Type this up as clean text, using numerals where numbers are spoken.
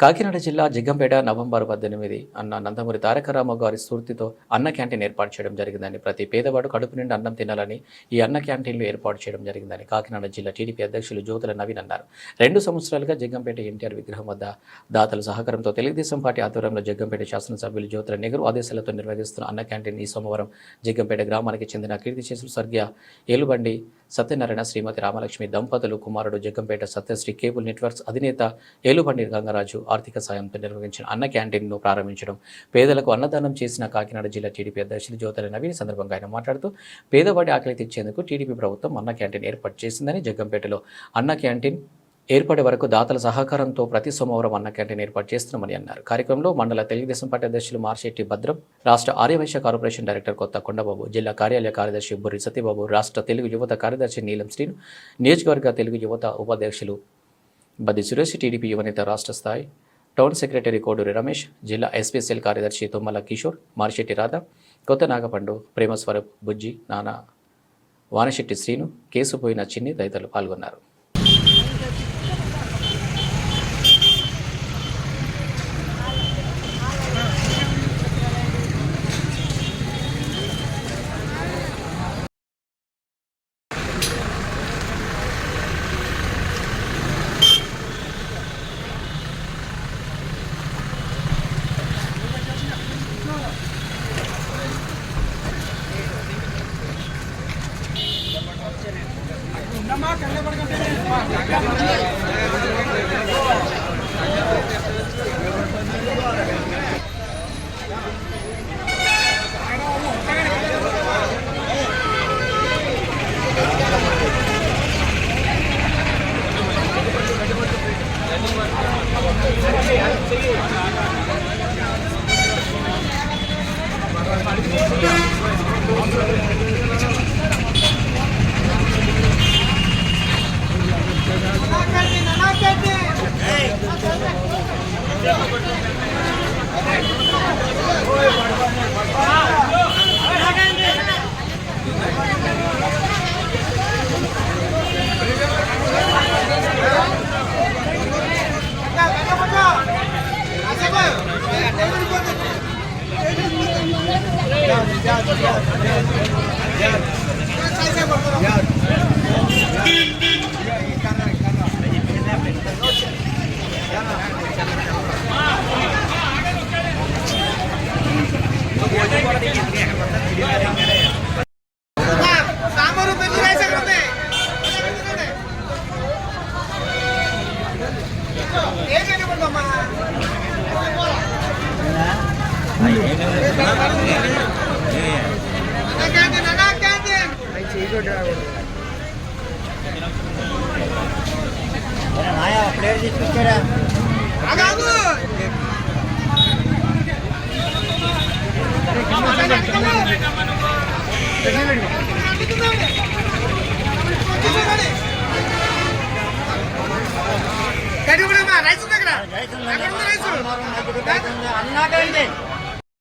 కాకినాడ జిల్లా జగ్గంపేట నవంబర్ 18 అన్న నందమూరి తారక రామారావు గారి స్ఫూర్తితో అన్న క్యాంటీన్ ఏర్పాటు చేయడం జరిగిందని, ప్రతి పేదవాడు కడుపు నిండా అన్నం తినాలని ఈ అన్న క్యాంటీన్లు ఏర్పాటు చేయడం జరిగిందని కాకినాడ జిల్లా టీడీపీ అధ్యక్షులు జ్యోతుల నవీన్ అన్నారు. 2 సంవత్సరాలుగా జగ్గంపేట ఎన్టీఆర్ విగ్రహం వద్ద దాతల సహకారంతో తెలుగుదేశం పార్టీ ఆధ్వర్యంలో జగ్గంపేట శాసనసభ్యులు జ్యోతుల నెహ్రూ ఆదేశాలతో నిర్వహిస్తున్న అన్న క్యాంటీన్ ఈ సోమవారం జగ్గంపేట గ్రామానికి చెందిన కీర్తిశేషులు స్వర్గీయ ఏలుబండి సత్యనారాయణ శ్రీమతి రామలక్ష్మి దంపతులు కుమారుడు జగ్గంపేట సత్యశ్రీ కేబుల్ నెట్వర్క్స్ అధినేత ఏలుబండి గంగరాజు ఆర్థిక సాయంతో నిర్వహించిన అన్న క్యాంటీన్ను ప్రారంభించడం, పేదలకు అన్నదానం చేసిన కాకినాడ జిల్లా టీడీపీ అధ్యక్షులు జ్యోతుల నవీన్ సందర్భంగా ఆయన మాట్లాడుతూ, పేదవాడి ఆకలి తీర్చేందుకు టీడీపీ ప్రభుత్వం అన్న క్యాంటీన్ ఏర్పాటు చేసిందని, జగ్గంపేటలో అన్న క్యాంటీన్ ఏర్పడే వరకు దాతల సహకారంతో ప్రతి సోమవారం అన్న క్యాంటీన్ ఏర్పాటు చేస్తున్నామని అన్నారు. కార్యక్రమంలో మండల తెలుగుదేశం పార్టీ అధ్యక్షులు మార్షెట్టి భద్రం, రాష్ట్ర ఆర్యవైశ్య కార్పొరేషన్ డైరెక్టర్ కొత్త కొండబాబు, జిల్లా కార్యాలయ కార్యదర్శి బుర్రి సత్యబాబు, రాష్ట్ర తెలుగు యువత కార్యదర్శి నీలం శ్రీను, నియోజకవర్గ తెలుగు యువత ఉపాధ్యక్షులు బద్ది సురేష్, టీడీపీ యువనేత రాష్ట్ర స్థాయి టౌన్ సెక్రటరీ కోడూరి రమేష్, జిల్లా ఎస్పీసీఎల్ కార్యదర్శి తుమ్మల కిషోర్, మార్షెట్టి రాధా, కొత్త నాగపండు, ప్రేమస్వరూప్, బుజ్జి, నానా, వానశెట్టి శ్రీను, కేసుపోయిన చిన్ని తదితరులు పాల్గొన్నారు. అన్నా